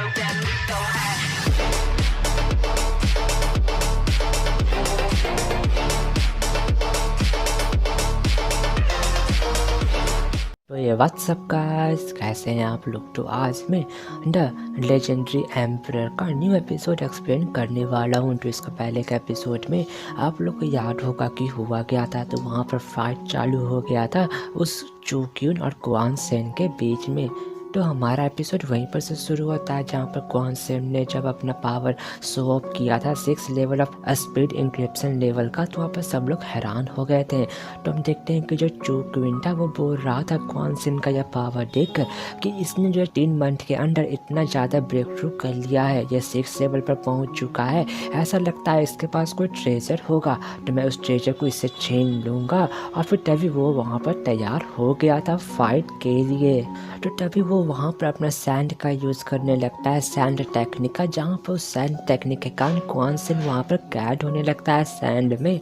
तो ये WhatsApp guys, कैसे हैं आप लोग। तो आज मैं द लेजेंडरी एम्परर का न्यू एपिसोड एक्सप्लेन करने वाला हूँ। तो इसका पहले के एपिसोड में आप लोग को याद होगा कि हुआ क्या था। तो वहाँ पर फाइट चालू हो गया था उस चू क्यून और क्वान सेन के बीच में। तो हमारा एपिसोड वहीं पर से शुरू होता है जहाँ पर क्वान सेन ने जब अपना पावर शो ऑफ किया था 6 level off speed encryption level का। तो वहाँ पर सब लोग हैरान हो गए थे। तो हम देखते हैं कि जो चू क्वीन था वो बोल रहा था क्वान सेन का यह पावर देखकर कि इसने जो 3 मंथ के अंदर इतना ज़्यादा ब्रेक थ्रू कर लिया है, यह 6 लेवल पर पहुँच चुका है। ऐसा लगता है इसके पास कोई ट्रेजर होगा, तो मैं उस ट्रेजर को इससे छीन लूँगा। और फिर तभी वो वहाँ पर तैयार हो गया था फाइट के लिए। तो तभी वो वहाँ पर अपना सैंड का यूज़ करने लगता है, सैंड टेक्निक का, जहाँ पर उस सैंड टेक्निक के कारण क्वान सेन वहाँ पर कैद होने लगता है सैंड में।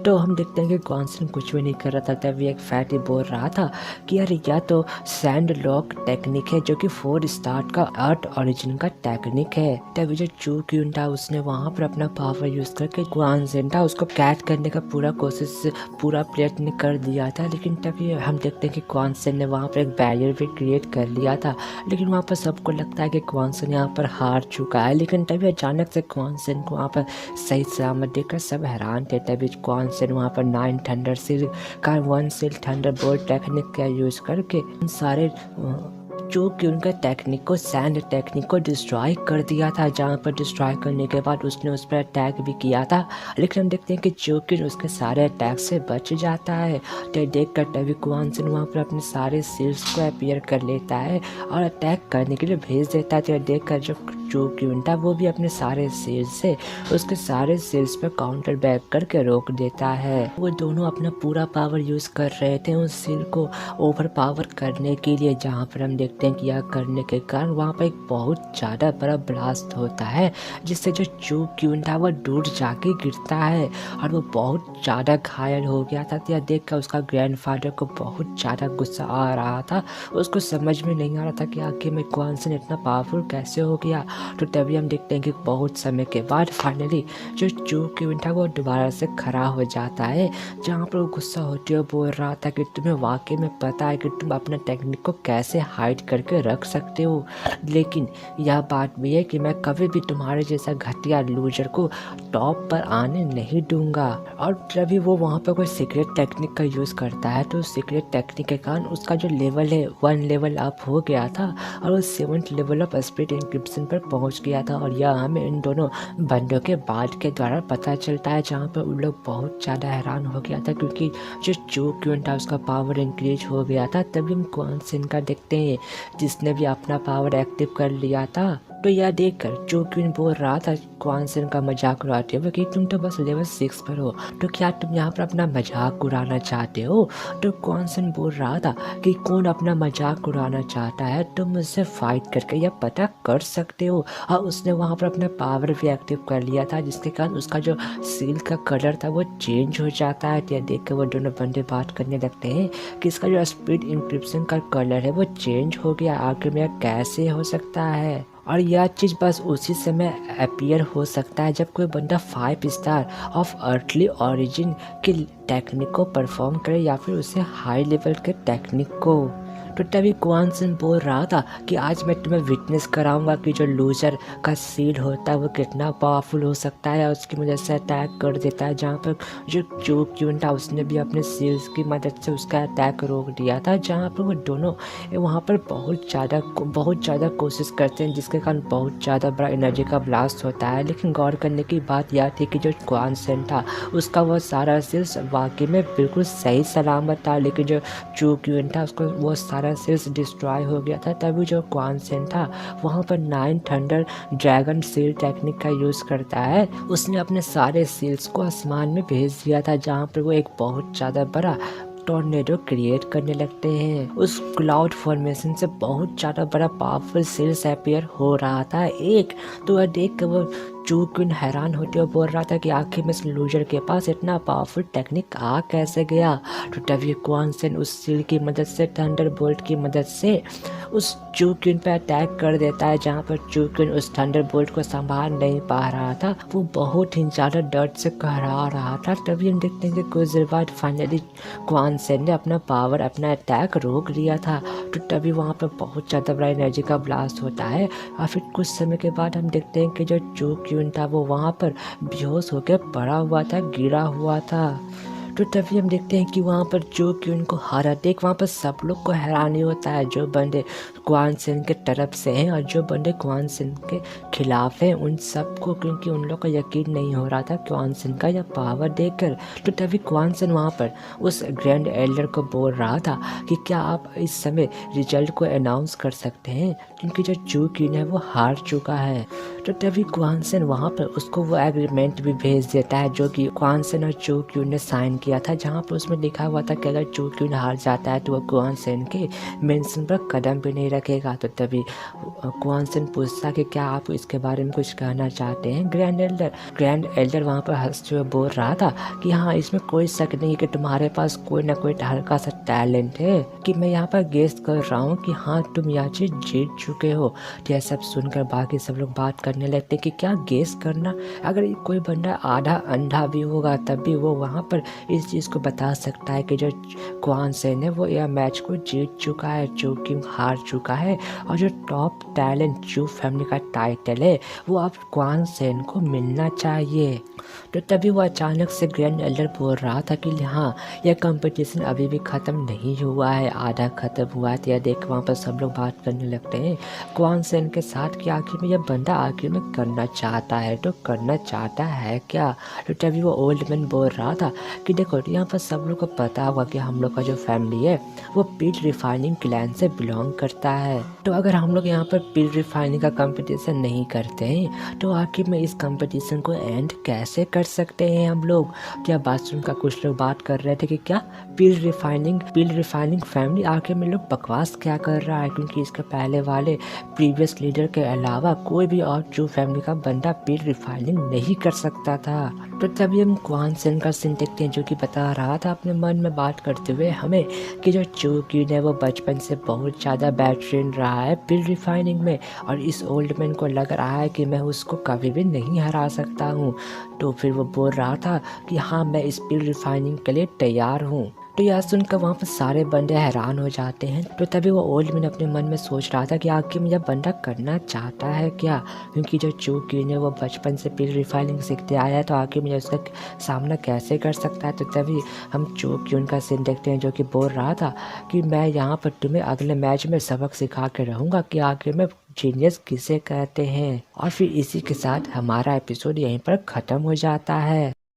तो हम देखते हैं कि क्वान सेन कुछ भी नहीं कर रहा था। तभी एक फैटी बोल रहा था कि यार यह तो सैंड लॉक टेक्निक है जो कि 4 स्टार का अर्थ ओरिजिन का टेक्निक है। तभी जो चू क्यून था उसने वहाँ पर अपना पावर यूज़ करके क्वान सेन था उसको कैद करने का पूरा प्रयत्न कर दिया था। लेकिन तभी हम देखते हैं कि क्वान सेन ने वहाँ पर एक बैरियर भी क्रिएट कर लिया था। लेकिन वहाँ पर सबको लगता है कि क्वान सेन यहाँ पर हार चुका है। लेकिन तभी अचानक से क्वान सेन को वहाँ पर सही सलामत देखकर सब हैरान थे। तभी क्वान सेन वहाँ पर 9 थंडर सील का 1 सील थंडर बोल्ट टेक्निक का यूज़ करके उन सारे जो कि उनका टेक्निक को सैंड टेक्निक को डिस्ट्रॉय कर दिया था। जहाँ पर डिस्ट्रॉय करने के बाद उसने उस पर अटैक भी किया था। लेकिन हम देखते हैं कि जोकिन उसके सारे अटैक से बच जाता है। तो देख कर तभी क्वान सेन वहाँ पर अपने सारे सील्स को अपीयर कर लेता है और अटैक करने के लिए भेज देता है। तो देख कर जो क्यून था वो भी अपने सारे सील्स से उसके सारे सील्स पर काउंटर बैक करके रोक देता है। वो दोनों अपना पूरा पावर यूज़ कर रहे थे उस सील को ओवर पावर करने के लिए। जहाँ पर हम देखते हैं कि यह करने के कारण वहाँ पर एक बहुत ज़्यादा बड़ा ब्लास्ट होता है जिससे जो चू क्यून था वो दूर जाके गिरता है और वो बहुत ज़्यादा घायल हो गया था। तो यह देख कर उसका ग्रैंडफादर को बहुत ज़्यादा गुस्सा आ रहा था। उसको समझ में नहीं आ रहा था कि आखिर में क्वान सेन इतना पावरफुल कैसे हो गया। तो तभी हम देखते हैं कि बहुत समय के बाद फाइनली जो चू क्यून था वो दोबारा से खड़ा हो जाता है। जहाँ पर वो गुस्सा होते हुए बोल रहा था कि तुम्हें वाकई में पता है कि तुम अपना टेक्निक को कैसे हाइड करके रख सकते हो, लेकिन यह बात भी है कि मैं कभी भी तुम्हारे जैसा घटिया लूजर को टॉप पर आने नहीं दूंगा। और तभी वो वहाँ पर कोई सीक्रेट टेक्निक का यूज़ करता है। तो सीक्रेट टेक्निक के कारण उसका जो लेवल है 1 लेवल अप हो गया था और वो 7th level off speed encryption पर पहुँच गया था। और यह हमें इन दोनों बंदों के बाद के द्वारा पता चलता है, जहाँ पर उन लोग बहुत ज़्यादा हैरान हो गया था क्योंकि जो चू क्यून था उसका पावर इंक्रीज हो गया था। तभी हम क्वान सेन का देखते हैं जिसने भी अपना पावर एक्टिव कर लिया था। तो यह देखकर चू क्यून बोल रहा था क्वान सेन का मजाक उड़ाते हुए कि तुम तो बस लेवल 6 पर हो, तो क्या तुम यहाँ पर अपना मजाक उड़ाना चाहते हो। तो क्वान सेन बोल रहा था कि कौन अपना मजाक उड़ाना चाहता है तुम मुझसे फाइट करके यह पता कर सकते हो। और उसने वहाँ पर अपना पावर भी एक्टिव कर लिया था जिसके कारण उसका जो सील का कलर था वो चेंज हो जाता है। तो यह देख कर वो दोनों बंदे बात करने लगते हैं कि इसका जो स्पीड इंक्रिप्शन का कलर है वो चेंज हो गया, आखिर में कैसे हो सकता है। और यह चीज़ बस उसी समय अपीयर हो सकता है जब कोई बंदा 5 स्टार ऑफ अर्थली ओरिजिन की टेक्निक को परफॉर्म करे या फिर उसे हाई लेवल के टेक्निक को। तो तभी क्वान सेन बोल रहा था कि आज मैं तुम्हें विटनेस कराऊंगा कि जो लूजर का सील होता है वो कितना पावरफुल हो सकता है और उसकी मदद से अटैक कर देता है। जहाँ पर जो चू क्यून था उसने भी अपने सील्स की मदद से उसका अटैक रोक दिया था। जहाँ पर वो दोनों वहाँ पर बहुत ज़्यादा कोशिश करते हैं जिसके कारण बहुत ज़्यादा बड़ा एनर्जी का ब्लास्ट होता है। लेकिन गौर करने की बात यह थी कि जो क्वान सेन था उसका वो सारा सील्स वाकई में बिल्कुल सही सलामत था, लेकिन जो चू क्यून था उसको वो सारा सील्स डिस्ट्रॉय हो गया था। तभी जो क्वान सेन था वहाँ पर 9 थंडर ड्रैगन सील टेक्निक का यूज़ करता है। उसने अपने सारे सील्स को आसमान में भेज दिया था जहाँ पर वो एक बहुत ज़्यादा बड़ा टॉर्नेडो क्रिएट करने लगते हैं। उस क्लाउड फॉर्मेशन से बहुत ज़्यादा बड़ा पावरफुल सील्स अपीयर हो रहा था एक। तो वह देख कर वो चू क्यून हैरान होते हुए बोल रहा था कि आखिर में इस लूजर के पास इतना पावरफुल टेक्निक आ कैसे गया। तो तभी क्वान सेन उस सील की मदद से, थंडरबोल्ट की मदद से उस चू क्यून पे अटैक कर देता है। जहाँ पर चू क्यून उस थंडरबोल्ट को संभाल नहीं पा रहा था, वो बहुत ही ज़्यादा दर्द से कहरा रहा था। तभी हम देखते हैं कि कुछ देर बाद फाइनली क्वान सेन ने अपना पावर, अपना अटैक रोक लिया था। तो तभी वहाँ पर बहुत ज़्यादा बड़ा एनर्जी का ब्लास्ट होता है और फिर कुछ समय के बाद हम देखते हैं कि जो चू क्यून था वो वहाँ पर बेहोश होकर पड़ा हुआ था, गिरा हुआ था। तो तभी हम देखते हैं कि वहाँ पर जो कि उनको हारा देख वहाँ पर सब लोग को हैरानी होता है, जो बंदे क्वान सेन के तरफ से हैं और जो बंदे क्वान सेन के खिलाफ हैं, उन सबको, क्योंकि उन लोग को यकीन नहीं हो रहा था क्वान सेन का यह पावर देखकर। तो तभी क्वान सेन वहाँ पर उस ग्रैंड एल्डर को बोल रहा था कि क्या आप इस समय रिजल्ट को अनाउंस कर सकते हैं, क्योंकि जो चू क्वीन है वो हार चुका है। तो तभी क्वान सेन वहाँ पर उसको वो एग्रीमेंट भी भेज देता है जो कि क्वान सेन और चू क्यून ने साइन किया था, जहाँ पर उसमें लिखा हुआ था कि अगर चू क्यून हार जाता है तो वो क्वान सेन के मेंशन पर कदम भी नहीं रखेगा। तो तभी क्वान सेन पूछता कि क्या आप इसके बारे में कुछ कहना चाहते हैं ग्रैंड एल्डर वहाँ पर हंसते हुए बोल रहा था कि हाँ, इसमें कोई शक नहीं कि तुम्हारे पास कोई ना कोई हल्का सा टैलेंट है, कि मैं यहाँ पर गेस कर रहा हूँ कि हाँ, तुम यह चीज़ जीत चुके हो। तो यह सब सुनकर बाकी सब लोग बात करने लगते कि क्या गेस करना, अगर कोई बंदा आधा अंधा भी होगा तब भी वो वहाँ पर इस चीज़ को बता सकता है कि जो क्वान सेन है वो यह मैच को जीत चुका है, चू किंग हार चुका है और जो टॉप टैलेंट चू फैमिली का टाइटल है वो अब क्वान सेन को मिलना चाहिए। तो तभी वो अचानक से ग्रैंड एल्डर बोल रहा था कि हाँ, यह कंपटीशन अभी भी ख़त्म नहीं हुआ है, आधा ख़त्म हुआ है। तो यह देख वहाँ पर सब लोग बात करने लगते हैं क्वान सेन के साथ कि आखिर में यह बंदा आखिर में करना चाहता है, तो करना चाहता है क्या। तो तभी वो ओल्ड मैन बोल रहा था कि देखो, यहाँ पर सब लोग को पता होगा कि हम लोग का जो फैमिली है वो पिल रिफाइनिंग क्लैन से बिलोंग करता है। तो अगर हम लोग यहाँ पर पिल रिफाइनिंग का कंपटीशन नहीं करते हैं तो आखिर में इस कंपटीशन को एंड कैसे कर सकते हैं हम लोग। क्या बात सुनकर कुछ लोग बात कर रहे थे कि क्या पिल रिफाइनिंग फैमिली आखिर में लोग बकवास क्या कर रहा है, क्योंकि इसके पहले वाले प्रीवियस लीडर के अलावा कोई भी और चू फैमिली का बंदा पिल रिफाइनिंग नहीं कर सकता था। तो तभी हम क्वान सेन का सीन देखते हैं जो कि बता रहा था अपने मन में बात करते हुए हमें कि जो चू क्वीन है वो बचपन से बहुत ज़्यादा बेहतरीन रहा है पिल रिफाइनिंग में, और इस ओल्ड मैन को लग रहा है कि मैं उसको कभी भी नहीं हरा सकता हूँ। तो फिर वो बोल रहा था कि हाँ, मैं इस पिल रिफाइनिंग के लिए तैयार हूँ। तो यह सुनकर वहाँ पर सारे बंदे हैरान हो जाते हैं। तो तभी वो ओल्ड मैन अपने मन में सोच रहा था कि आखिर में यह बंदा करना चाहता है क्या, क्योंकि जो चू क्वीन है वो बचपन से पिल रिफाइनिंग सीखते आया है, तो आखिर में उसका सामना कैसे कर सकता है। तो तभी हम चू क्वीन का सीन देखते हैं जो कि बोल रहा था कि मैं यहाँ पर तुम्हें अगले मैच में सबक सिखा के रहूँगा कि आखिर में जीनियस किसे कहते हैं। और फिर इसी के साथ हमारा एपिसोड यहीं पर ख़त्म हो जाता है।